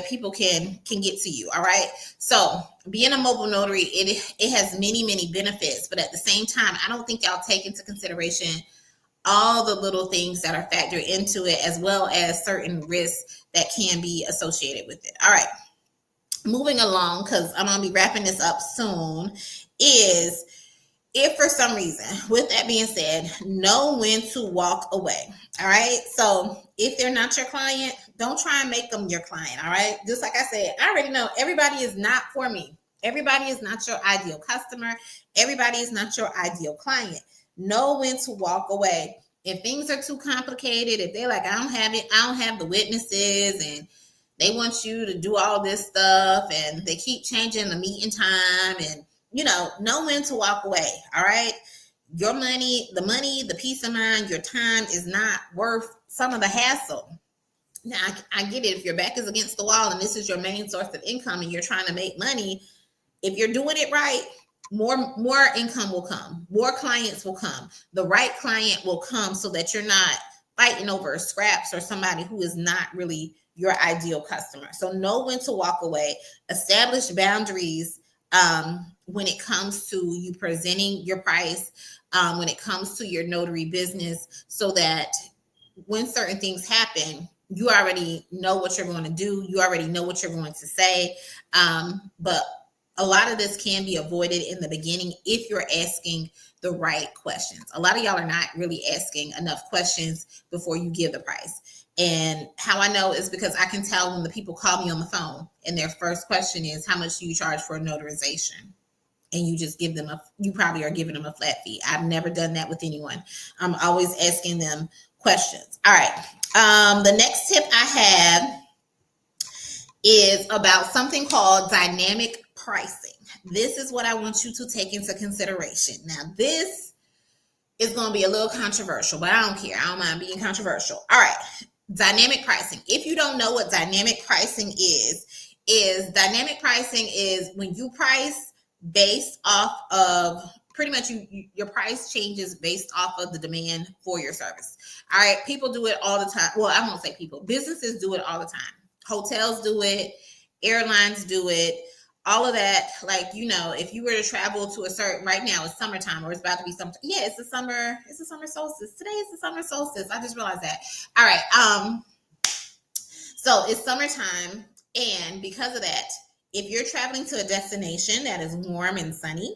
people can get to you. All right. So being a mobile notary, it has many benefits, but at the same time, I don't think y'all take into consideration all the little things that are factored into it, as well as certain risks that can be associated with it. All right. Moving along, because I'm going to be wrapping this up soon, is if for some reason, with that being said, know when to walk away. All right. So if they're not your client, don't try and make them your client. All right. Just like I said, I already know everybody is not for me. Everybody is not your ideal customer. Everybody is not your ideal client. Know when to walk away. If things are too complicated, if they're like, I don't have it, I don't have the witnesses, and they want you to do all this stuff, and they keep changing the meeting time, and know when to walk away. All right. Your money, the peace of mind, your time is not worth some of the hassle. Now, I get it. If your back is against the wall and this is your main source of income and you're trying to make money, if you're doing it right, more income will come. More clients will come. The right client will come, so that you're not fighting over scraps or somebody who is not really your ideal customer. So know when to walk away. Establish boundaries when it comes to you presenting your price, when it comes to your notary business, so that when certain things happen, you already know what you're going to do. You already know what you're going to say. But a lot of this can be avoided in the beginning if you're asking the right questions. A lot of y'all are not really asking enough questions before you give the price. And how I know is because I can tell when the people call me on the phone and their first question is, how much do you charge for a notarization? And you just give them you probably are giving them a flat fee. I've never done that with anyone. I'm always asking them questions. All right. The next tip I have is about something called dynamic pricing. This is what I want you to take into consideration. Now, this is going to be a little controversial, but I don't care. I don't mind being controversial. All right. Dynamic pricing. If you don't know what dynamic pricing is dynamic pricing is when you price based off of pretty much your price changes based off of the demand for your service. All right. People do it all the time. Well, I won't say people. Businesses do it all the time. Hotels do it. Airlines do it. All of that. Like, if you were to travel to a certain, right now it's summertime, or it's about to be summer. Yeah, it's the summer solstice. Today is the summer solstice. I just realized that. All right. So it's summertime. And because of that, if you're traveling to a destination that is warm and sunny,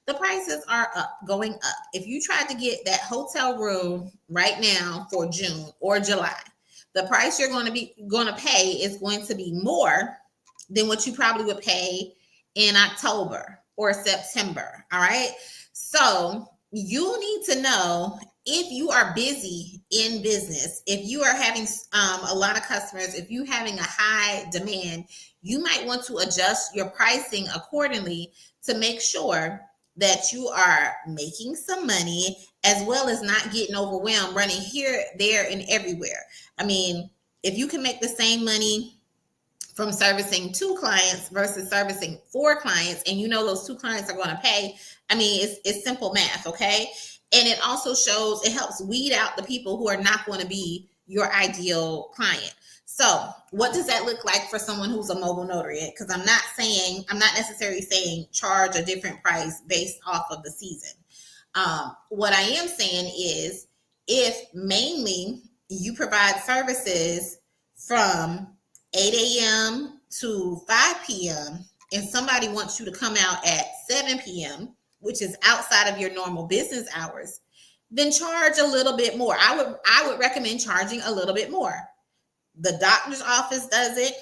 the prices are going up. If you tried to get that hotel room right now for June or July, the price you're going to pay is going to be more than what you probably would pay in October or September. All right. So you need to know, if you are busy in business, if you are having a lot of customers, if you're having a high demand, you might want to adjust your pricing accordingly to make sure that you are making some money, as well as not getting overwhelmed running here, there, and everywhere. I mean, if you can make the same money from servicing 2 clients versus servicing 4 clients, and those 2 clients are going to pay, I mean, it's simple math, okay? And it also shows, it helps weed out the people who are not going to be your ideal client. So what does that look like for someone who's a mobile notary? Because I'm not necessarily saying charge a different price based off of the season. What I am saying is, if mainly you provide services from 8 a.m. to 5 p.m. and somebody wants you to come out at 7 p.m., which is outside of your normal business hours, then charge a little bit more. I would recommend charging a little bit more. The doctor's office does it.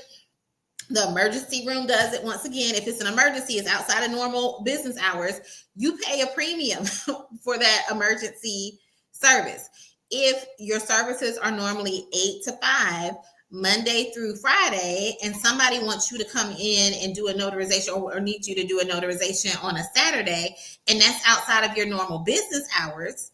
The emergency room does it. Once again, if it's an emergency, it's outside of normal business hours, you pay a premium for that emergency service. If your services are normally 8 to 5, Monday through Friday, and somebody wants you to come in and do a notarization, or needs you to do a notarization on a Saturday, and that's outside of your normal business hours,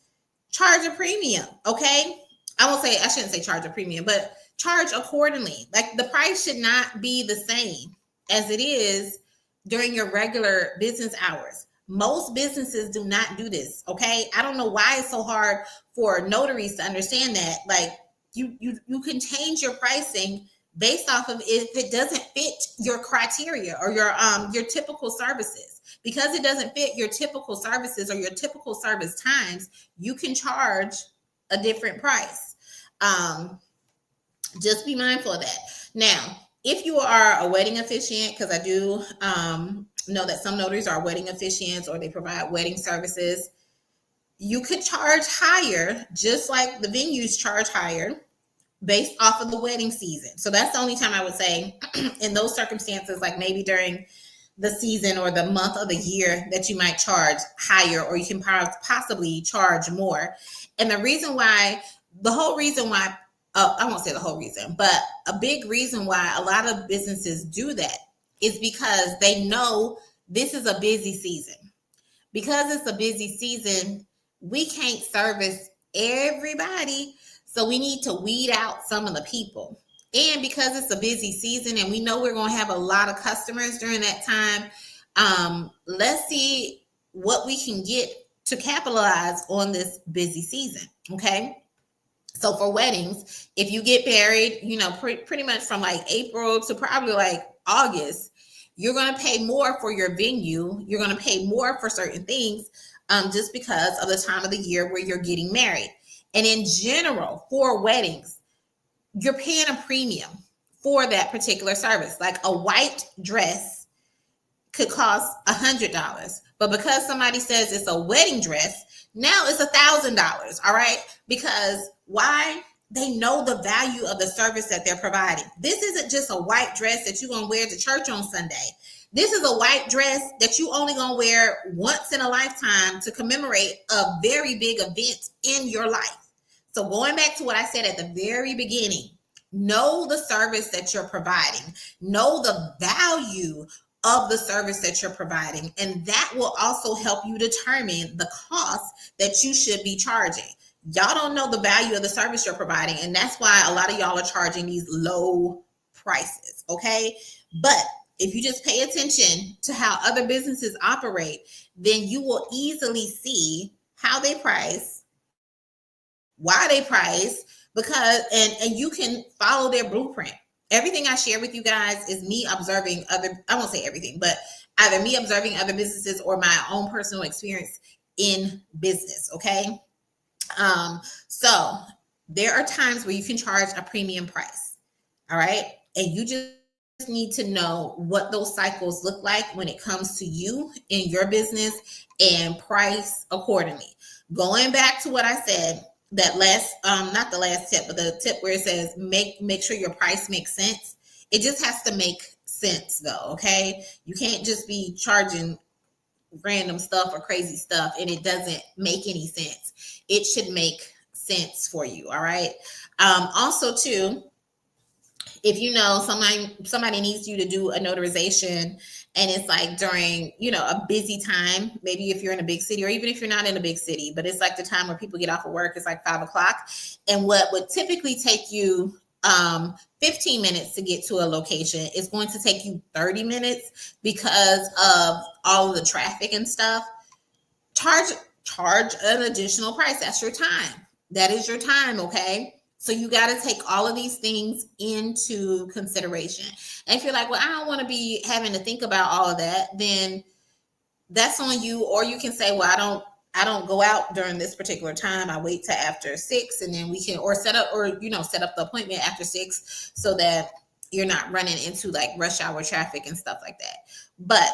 charge a premium, okay? I shouldn't say charge a premium, but charge accordingly. Like the price should not be the same as it is during your regular business hours. Most businesses do not do this. Okay. I don't know why it's so hard for notaries to understand that. Like you can change your pricing based off of if it doesn't fit your criteria or your typical services. Because it doesn't fit your typical services or your typical service times, you can charge a different price. Just be mindful of that. Now, if you are a wedding officiant, because I do know that some notaries are wedding officiants or they provide wedding services, you could charge higher, just like the venues charge higher based off of the wedding season. So that's the only time I would say in those circumstances, like maybe during the season or the month of the year, that you might charge higher, or you can possibly charge more. And the whole reason why, I won't say the whole reason, but a big reason why a lot of businesses do that is because they know this is a busy season. Because it's a busy season, we can't service everybody. So we need to weed out some of the people. And because it's a busy season and we know we're going to have a lot of customers during that time, let's see what we can get to capitalize on this busy season. Okay. So for weddings, if you get married, pretty much from like April to probably like August, you're going to pay more for your venue. You're going to pay more for certain things just because of the time of the year where you're getting married. And in general, for weddings, you're paying a premium for that particular service. Like a white dress could cost $100, but because somebody says it's a wedding dress, now it's $1,000. All right. Because why? They know the value of the service that they're providing. This isn't just a white dress that you're going to wear to church on Sunday. This is a white dress that you only going to wear once in a lifetime to commemorate a very big event in your life. So going back to what I said at the very beginning, know the service that you're providing. Know the value of the service that you're providing. And that will also help you determine the cost that you should be charging. Y'all don't know the value of the service you're providing. And that's why a lot of y'all are charging these low prices. Okay. But if you just pay attention to how other businesses operate, then you will easily see how they price, why they price, because and you can follow their blueprint. Everything I share with you guys is me observing I won't say everything, but either me observing other businesses or my own personal experience in business. Okay. So there are times where you can charge a premium price. All right. And you just need to know what those cycles look like when it comes to you in your business and price accordingly. Going back to what I said, that last, not the last tip, but the tip where it says make sure your price makes sense. It just has to make sense though. Okay. You can't just be charging random stuff or crazy stuff and it doesn't make any sense. It should make sense for you. All right. Also too, if you know somebody needs you to do a notarization and it's like during, a busy time, maybe if you're in a big city or even if you're not in a big city, but it's like the time where people get off of work, it's like 5:00. And what would typically take you 15 minutes to get to a location is going to take you 30 minutes because of all of the traffic and stuff. Charge an additional price. That's your time. That is your time. Okay. So you got to take all of these things into consideration. And if you're like, well, I don't want to be having to think about all of that, then that's on you. Or you can say, well, I don't go out during this particular time. I wait till after 6 and then we can, or set up the appointment after 6 so that you're not running into like rush hour traffic and stuff like that. But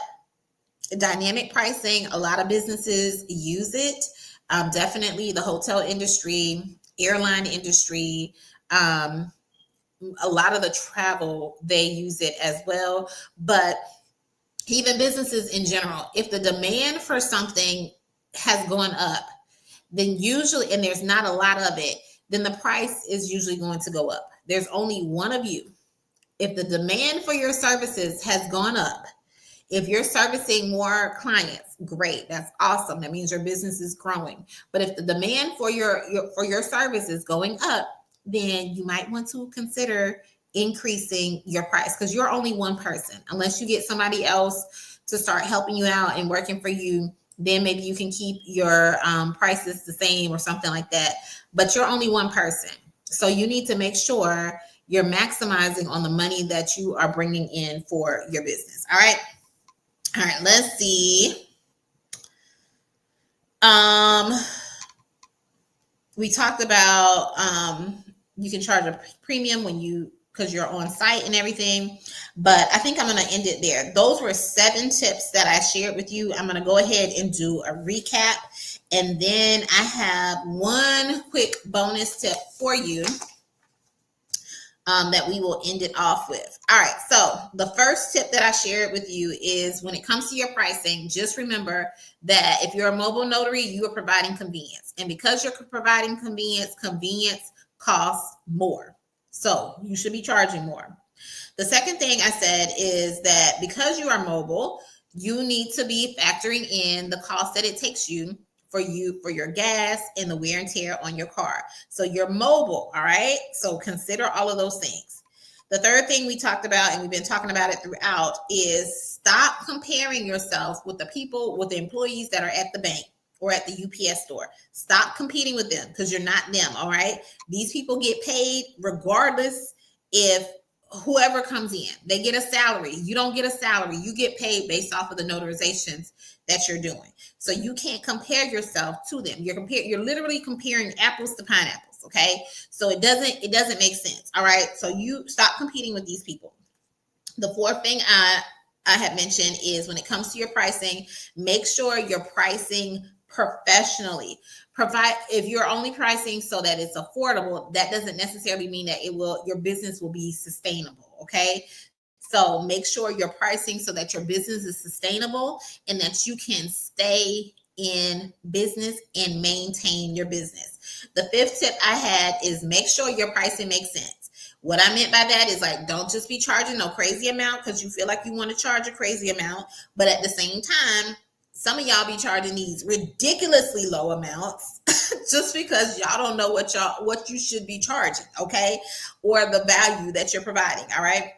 dynamic pricing, a lot of businesses use it. Definitely the hotel industry, airline industry, a lot of the travel, they use it as well. But even businesses in general, if the demand for something has gone up, then usually, and there's not a lot of it, then the price is usually going to go up. There's only one of you. If the demand for your services has gone up, if you're servicing more clients, great. That's awesome. That means your business is growing. But if the demand for your service is going up, then you might want to consider increasing your price, because you're only one person. Unless you get somebody else to start helping you out and working for you, then maybe you can keep your prices the same or something like that. But you're only one person. So you need to make sure you're maximizing on the money that you are bringing in for your business. All right. All right. Let's see. We talked about you can charge a premium because you're on site and everything, but I think I'm going to end it there. Those were 7 tips that I shared with you. I'm going to go ahead and do a recap, and then I have one quick bonus tip for you that we will end it off with. All right. So the first tip that I shared with you is, when it comes to your pricing, just remember that if you're a mobile notary, you are providing convenience. And because you're providing convenience costs more. So you should be charging more. The second thing I said is that because you are mobile, you need to be factoring in the cost that it takes you for your gas and the wear and tear on your car. So you're mobile, all right? So consider all of those things. The third thing we talked about, and we've been talking about it throughout, is stop comparing yourself with the employees that are at the bank or at the UPS store. Stop competing with them, because you're not them, all right? These people get paid regardless if whoever comes in, they get a salary. You don't get a salary. You get paid based off of the notarizations that you're doing. So you can't compare yourself to them. You're literally comparing apples to pineapples, okay? So it doesn't make sense, all right? So you stop competing with these people. The fourth thing I have mentioned is, when it comes to your pricing, make sure you're pricing professionally. If you're only pricing so that it's affordable, that doesn't necessarily mean that your business will be sustainable, okay? So make sure you're pricing so that your business is sustainable and that you can stay in business and maintain your business. The fifth tip I had is, make sure your pricing makes sense. What I meant by that is, like, don't just be charging no crazy amount because you feel like you want to charge a crazy amount, but at the same time, some of y'all be charging these ridiculously low amounts just because y'all don't know what you should be charging, okay? Or the value that you're providing, all right?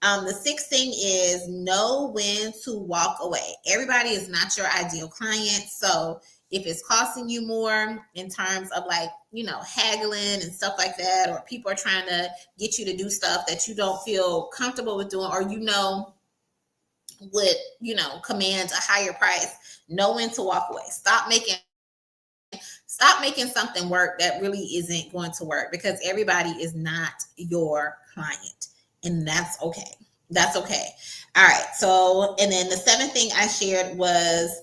The sixth thing is, know when to walk away. Everybody is not your ideal client. So if it's costing you more in terms of, like, haggling and stuff like that, or people are trying to get you to do stuff that you don't feel comfortable with doing, or would command a higher price, know when to walk away. Stop making something work that really isn't going to work, because everybody is not your client, and that's okay. That's okay. All right. So, and then the seventh thing I shared was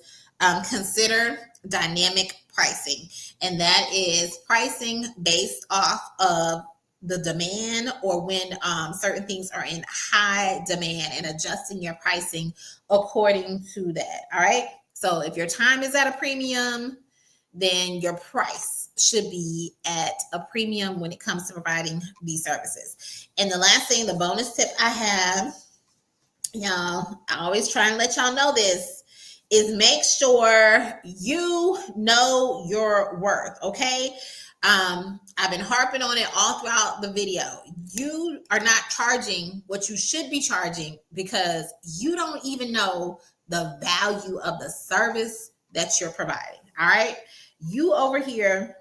consider dynamic pricing, and that is pricing based off of the demand, or when certain things are in high demand, and adjusting your pricing according to that. All right. So if your time is at a premium, then your price should be at a premium when it comes to providing these services. And the last thing, the bonus tip I have, y'all, I always try and let y'all know this, is make sure you know your worth, okay? I've been harping on it all throughout the video. You are not charging what you should be charging because you don't even know the value of the service that you're providing, all right? You over here,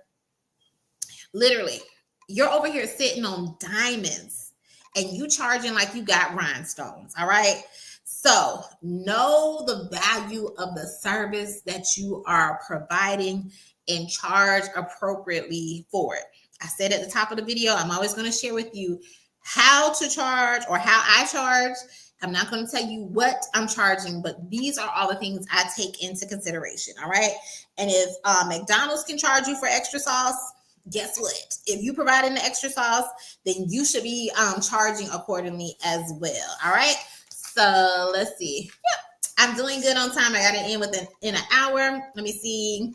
literally, you're over here sitting on diamonds and you charging like you got rhinestones, all right? So know the value of the service that you are providing and charge appropriately for it. I said at the top of the video, I'm always going to share with you how to charge, or how I charge. I'm not going to tell you what I'm charging, but these are all the things I take into consideration, all right? And if McDonald's can charge you for extra sauce, guess what? If you providing the extra sauce, then you should be charging accordingly as well, all right? So let's see. Yep, I'm doing good on time. I got it in in an hour. Let me see.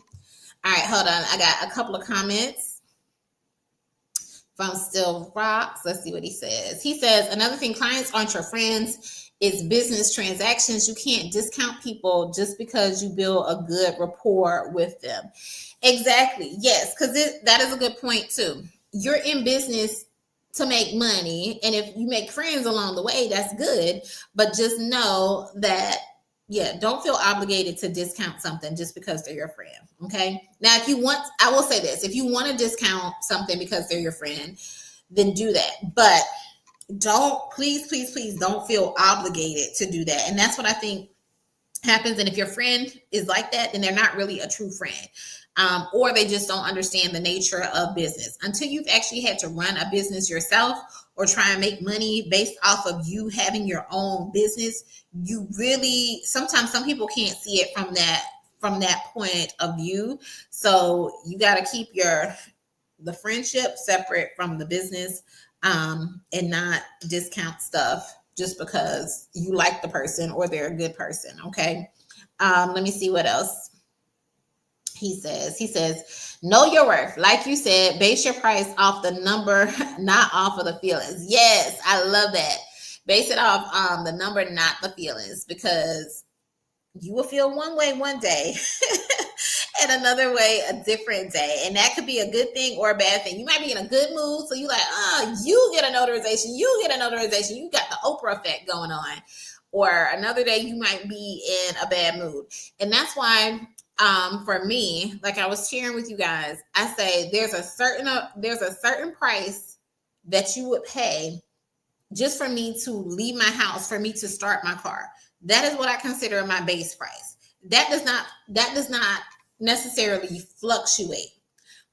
All right, hold on. I got a couple of comments from Still Rocks. Let's see what he says. He says, another thing, clients aren't your friends. It's business transactions. You can't discount people just because you build a good rapport with them. Exactly. Yes, because that is a good point too. you're in business to make money. And if you make friends along the way, that's good. But just know that, yeah, don't feel obligated to discount something just because they're your friend. Okay. Now, if you want, I will say this, if you want to discount something because they're your friend, then do that. But don't, please don't feel obligated to do that. And that's what I think happens. And if your friend is like that, then they're not really a true friend. Or they just don't understand the nature of business. Until you've actually had to run a business yourself or try and make money based off of you having your own business, you really, sometimes some people can't see it from that point of view. So you got to keep the friendship separate from the business, and not discount stuff just because you like the person or they're a good person. Okay. Let me see what else he says, know your worth. Like you said, base your price off the number, not off of the feelings. Yes, I love that. Base it off the number, not the feelings, because you will feel one way one day and another way a different day. And that could be a good thing or a bad thing. You might be in a good mood, so you like, you get a notarization, you got the Oprah effect going on. Or another day you might be in a bad mood. And that's why for me, like I was sharing with you guys, I say there's a certain price that you would pay just for me to leave my house, for me to start my car. That is what I consider my base price. That does not necessarily fluctuate.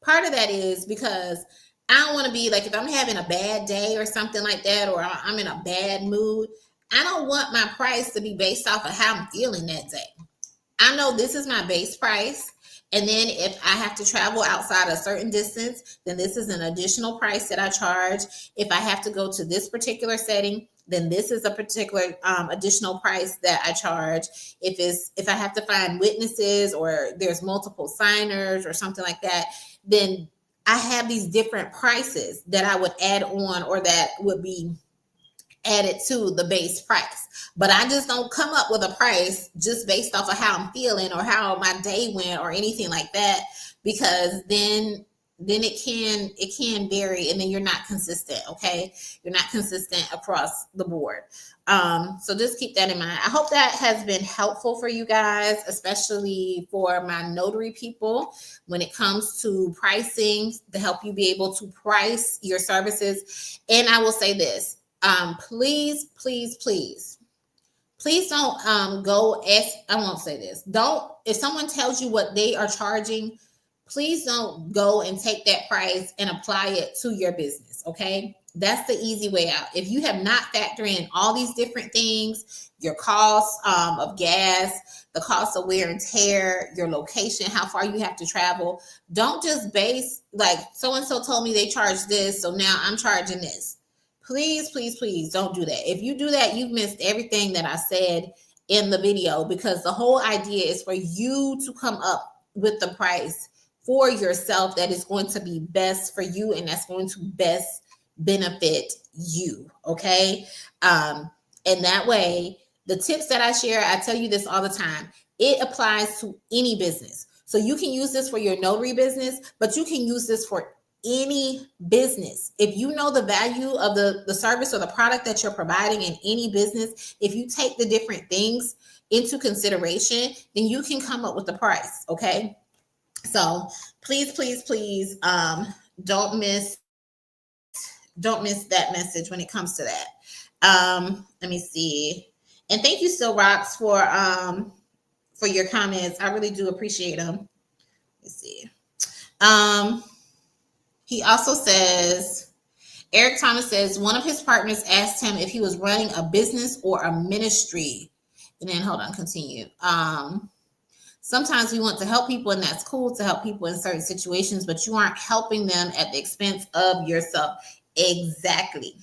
Part of that is because I don't want to be like, if I'm having a bad day or something like that, or I'm in a bad mood, I don't want my price to be based off of how I'm feeling that day. I know this is my base price. And then if I have to travel outside a certain distance, then this is an additional price that I charge. If I have to go to this particular setting, then this is a particular additional price that I charge. If I have to find witnesses or there's multiple signers or something like that, then I have these different prices that I would add on, or that would be added to the base price. But I just don't come up with a price just based off of how I'm feeling or how my day went or anything like that, because then it can vary, and then you're not consistent. Okay, you're not consistent across the board. So just keep that in mind. I hope that has been helpful for you guys, especially for my notary people, when it comes to pricing, to help you be able to price your services. And I will say this, please don't go ask. I won't say this. If someone tells you what they are charging, please don't go and take that price and apply it to your business. Okay. That's the easy way out. If you have not factored in all these different things, your costs of gas, the cost of wear and tear, your location, how far you have to travel, don't just base like so-and-so told me they charge this, so now I'm charging this. Please don't do that. If you do that, you've missed everything that I said in the video, because the whole idea is for you to come up with the price for yourself that is going to be best for you and that's going to best benefit you. Okay. And that way, the tips that I share, I tell you this all the time, it applies to any business. So you can use this for your notary business, but you can use this for any business. If you know the value of the service or the product that you're providing in any business, if you take the different things into consideration, then you can come up with the price. Okay. So please, don't miss that message when it comes to that. Let me see. And thank you still Rocks for your comments. I really do appreciate them. Let's see. He also says, Eric Thomas says, one of his partners asked him if he was running a business or a ministry. And then hold on, continue. Sometimes we want to help people, and that's cool to help people in certain situations, but you aren't helping them at the expense of yourself. Exactly.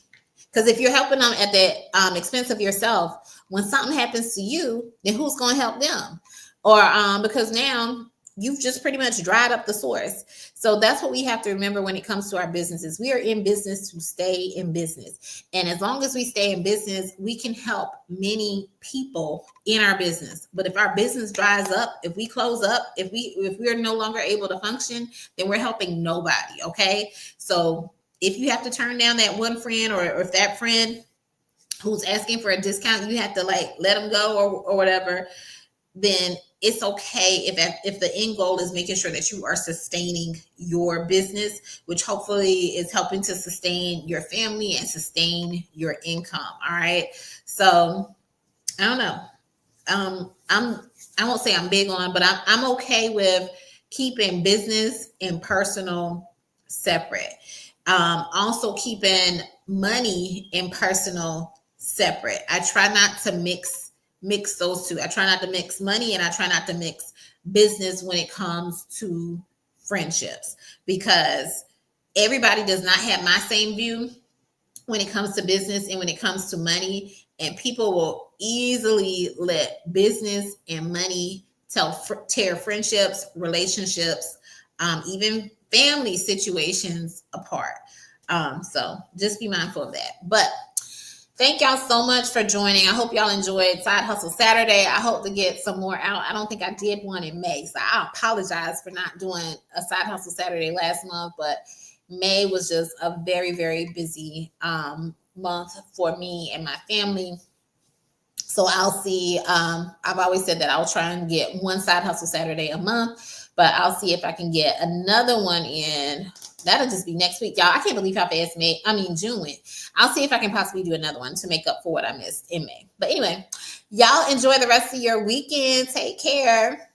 Because if you're helping them at the expense of yourself, when something happens to you, then who's going to help them? Or because now you've just pretty much dried up the source. So that's what we have to remember when it comes to our businesses. We are in business to stay in business. And as long as we stay in business, we can help many people in our business. But if our business dries up, if we close up, if we're no longer able to function, then we're helping nobody. Okay. So if you have to turn down that one friend, or if that friend who's asking for a discount, you have to like let them go, or whatever, then it's okay if the end goal is making sure that you are sustaining your business, which hopefully is helping to sustain your family and sustain your income. All right. So I don't know. I won't say I'm big on, but I'm okay with keeping business and personal separate. Also keeping money and personal separate. I try not to mix those two. I try not to mix money, and I try not to mix business when it comes to friendships, because everybody does not have my same view when it comes to business and when it comes to money. And people will easily let business and money tear friendships, relationships, even family situations apart. So just be mindful of that. But thank y'all so much for joining. I hope y'all enjoyed Side Hustle Saturday. I hope to get some more out. I don't think I did one in May, so I apologize for not doing a Side Hustle Saturday last month, but May was just a very, very busy month for me and my family. So I'll see. I've always said that I'll try and get one Side Hustle Saturday a month, but I'll see if I can get another one in. That'll just be next week, y'all. I can't believe how fast June went. I'll see if I can possibly do another one to make up for what I missed in May. But anyway, y'all enjoy the rest of your weekend. Take care.